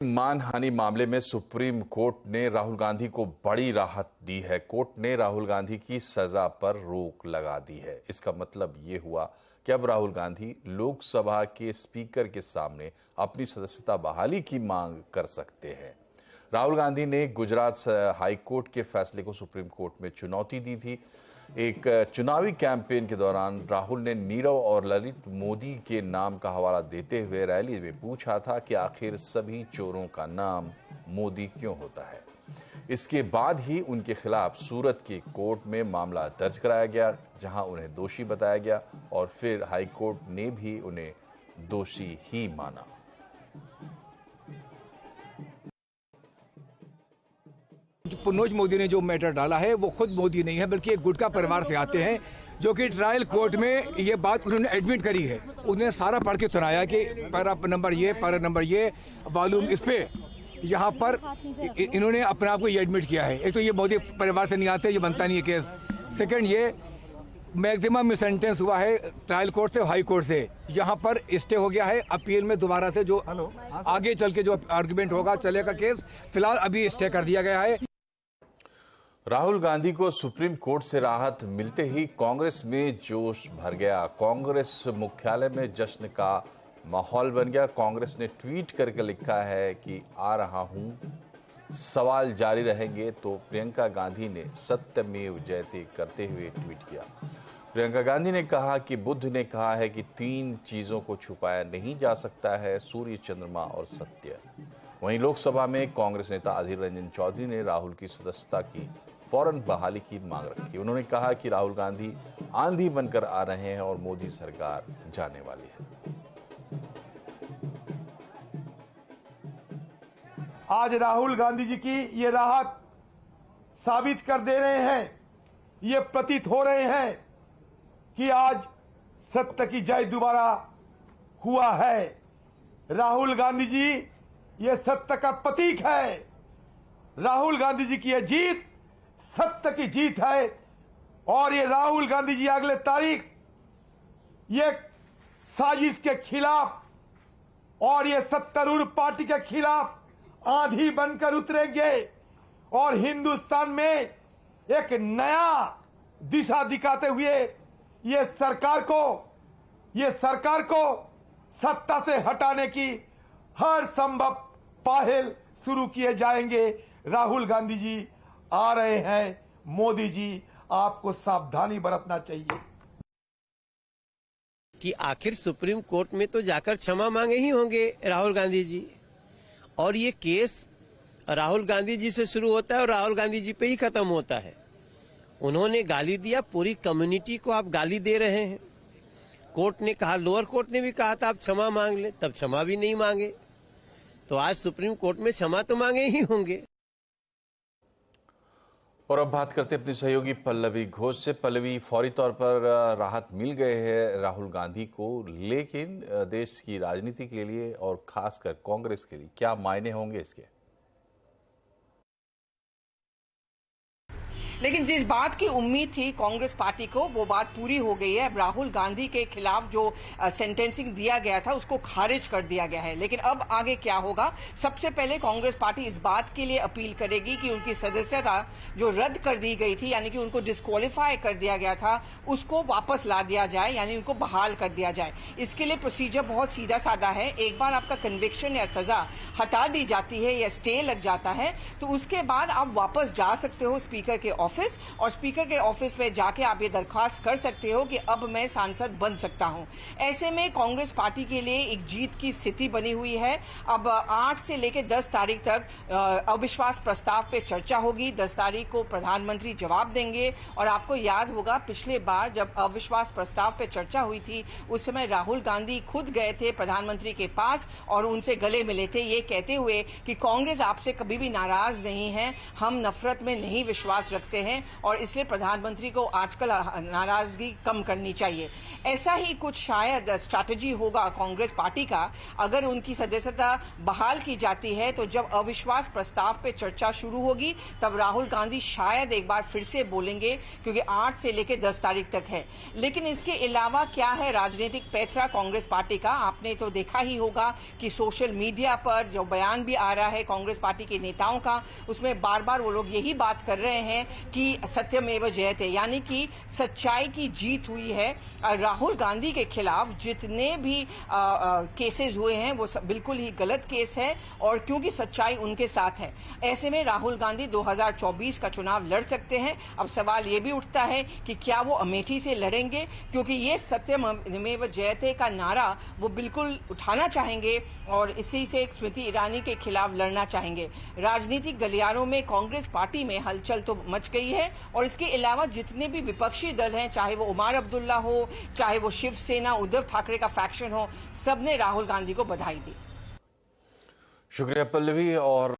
मानहानि मामले में सुप्रीम कोर्ट ने राहुल गांधी को बड़ी राहत दी है। कोर्ट ने राहुल गांधी की सजा पर रोक लगा दी है। इसका मतलब ये हुआ कि अब राहुल गांधी लोकसभा के स्पीकर के सामने अपनी सदस्यता बहाली की मांग कर सकते हैं। राहुल गांधी ने गुजरात हाई कोर्ट के फैसले को सुप्रीम कोर्ट में चुनौती दी थी। एक चुनावी कैंपेन के दौरान राहुल ने नीरव और ललित मोदी के नाम का हवाला देते हुए रैली में पूछा था कि आखिर सभी चोरों का नाम मोदी क्यों होता है। इसके बाद ही उनके खिलाफ सूरत के कोर्ट में मामला दर्ज कराया गया, जहां उन्हें दोषी बताया गया और फिर हाई कोर्ट ने भी उन्हें दोषी ही माना। मनोज मोदी ने जो मैटर डाला है वो खुद मोदी नहीं है, बल्कि एक गुटका परिवार से आते हैं, जो कि ट्रायल कोर्ट में ये बात उन्होंने एडमिट करी है। उन्होंने सारा पढ़ के सुनाया कि पैरा नंबर ये वॉल्यूम इस पे यहाँ पर इन्होंने अपने आप को ये एडमिट किया है। एक तो ये मोदी परिवार से नहीं आते, ये बनता नहीं है केस। सेकंड, ये मैक्सिमम में सेंटेंस हुआ है ट्रायल कोर्ट से, हाई कोर्ट से। यहाँ पर स्टे हो गया है, अपील में दोबारा से जो आगे चल के जो आर्गुमेंट होगा चलेगा केस, फिलहाल अभी स्टे कर दिया गया है। राहुल गांधी को सुप्रीम कोर्ट से राहत मिलते ही कांग्रेस में जोश भर गया। कांग्रेस मुख्यालय में जश्न का माहौल बन गया। कांग्रेस ने ट्वीट करके लिखा है कि आ रहा हूं, सवाल जारी रहेंगे। तो प्रियंका गांधी ने सत्यमेव जयते करते हुए ट्वीट किया। प्रियंका गांधी ने कहा कि बुद्ध ने कहा है कि 3 चीजों को छुपाया नहीं जा सकता है, सूर्य, चंद्रमा और सत्य। वहीं लोकसभा में कांग्रेस नेता अधीर रंजन चौधरी ने राहुल की सदस्यता की फौरन बहाली की मांग रखी। उन्होंने कहा कि राहुल गांधी आंधी बनकर आ रहे हैं और मोदी सरकार जाने वाली है। आज राहुल गांधी जी की ये राहत साबित कर दे रहे हैं, ये प्रतीत हो रहे हैं कि आज सत्य की जय दोबारा हुआ है। राहुल गांधी जी ये सत्य का प्रतीक है। राहुल गांधी जी की ये जीत सत्य की जीत है और ये राहुल गांधी जी अगले तारीख ये साजिश के खिलाफ और ये सत्तारूढ़ पार्टी के खिलाफ आंधी बनकर उतरेंगे और हिंदुस्तान में एक नया दिशा दिखाते हुए ये सरकार को सत्ता से हटाने की हर संभव पहल शुरू किए जाएंगे। राहुल गांधी जी आ रहे हैं। मोदी जी, आपको सावधानी बरतना चाहिए कि आखिर सुप्रीम कोर्ट में तो जाकर क्षमा मांगे ही होंगे राहुल गांधी जी। और ये केस राहुल गांधी जी से शुरू होता है और राहुल गांधी जी पे ही खत्म होता है। उन्होंने गाली दिया, पूरी कम्युनिटी को आप गाली दे रहे हैं। कोर्ट ने कहा, लोअर कोर्ट ने भी कहा था आप क्षमा मांग ले, तब क्षमा भी नहीं मांगे। तो आज सुप्रीम कोर्ट में क्षमा तो मांगे ही होंगे। और अब बात करते हैं अपनी सहयोगी पल्लवी घोष से। पल्लवी, फौरी तौर पर राहत मिल गए है राहुल गांधी को, लेकिन देश की राजनीति के लिए और खासकर कांग्रेस के लिए क्या मायने होंगे इसके? लेकिन जिस बात की उम्मीद थी कांग्रेस पार्टी को, वो बात पूरी हो गई है। अब राहुल गांधी के खिलाफ जो सेंटेंसिंग दिया गया था उसको खारिज कर दिया गया है। लेकिन अब आगे क्या होगा? सबसे पहले कांग्रेस पार्टी इस बात के लिए अपील करेगी कि उनकी सदस्यता जो रद्द कर दी गई थी, यानी कि उनको डिस्क्वालीफाई कर दिया गया था, उसको वापस ला दिया जाए, यानी उनको बहाल कर दिया जाए। इसके लिए प्रोसीजर बहुत सीधा साधा है। एक बार आपका कन्विक्शन या सजा हटा दी जाती है या स्टे लग जाता है, तो उसके बाद आप वापस जा सकते हो स्पीकर के ऑफिस, और स्पीकर के ऑफिस में जाके आप ये दरखास्त कर सकते हो कि अब मैं सांसद बन सकता हूं। ऐसे में कांग्रेस पार्टी के लिए एक जीत की स्थिति बनी हुई है। अब 8 से लेकर 10 तारीख तक अविश्वास प्रस्ताव पे चर्चा होगी। 10 तारीख को प्रधानमंत्री जवाब देंगे। और आपको याद होगा, पिछले बार जब अविश्वास प्रस्ताव पे चर्चा हुई थी, उस समय राहुल गांधी खुद गए थे प्रधानमंत्री के पास और उनसे गले मिले थे, ये कहते हुए कि कांग्रेस आपसे कभी भी नाराज नहीं है, हम नफरत में नहीं विश्वास रखते चाहते हैं और इसलिए प्रधानमंत्री को आजकल नाराजगी कम करनी चाहिए। ऐसा ही कुछ शायद स्ट्रैटेजी होगा कांग्रेस पार्टी का। अगर उनकी सदस्यता बहाल की जाती है तो जब अविश्वास प्रस्ताव पे चर्चा शुरू होगी तब राहुल गांधी शायद एक बार फिर से बोलेंगे, क्योंकि 8 से लेकर 10 तारीख तक है। लेकिन इसके अलावा क्या है राजनीतिक पैंतरा कांग्रेस पार्टी का, आपने तो देखा ही होगा कि सोशल मीडिया पर जो बयान भी आ रहा है कांग्रेस पार्टी के नेताओं का, उसमें बार बार वो लोग यही बात कर रहे हैं कि सत्यमेव जयते, यानी कि सच्चाई की जीत हुई है। राहुल गांधी के खिलाफ जितने भी केसेस हुए हैं वो बिल्कुल ही गलत केस है, और क्योंकि सच्चाई उनके साथ है, ऐसे में राहुल गांधी 2024 का चुनाव लड़ सकते हैं। अब सवाल ये भी उठता है कि क्या वो अमेठी से लड़ेंगे, क्योंकि ये सत्यमेव जयते का नारा वो बिल्कुल उठाना चाहेंगे और इसी से स्मृति ईरानी के खिलाफ लड़ना चाहेंगे। राजनीतिक गलियारों में कांग्रेस पार्टी में हलचल तो मच गई है, और इसके अलावा जितने भी विपक्षी दल हैं, चाहे वो उमर अब्दुल्ला हो, चाहे वो शिवसेना उद्धव ठाकरे का फैक्शन हो, सबने राहुल गांधी को बधाई दी। शुक्रिया पल्लवी। और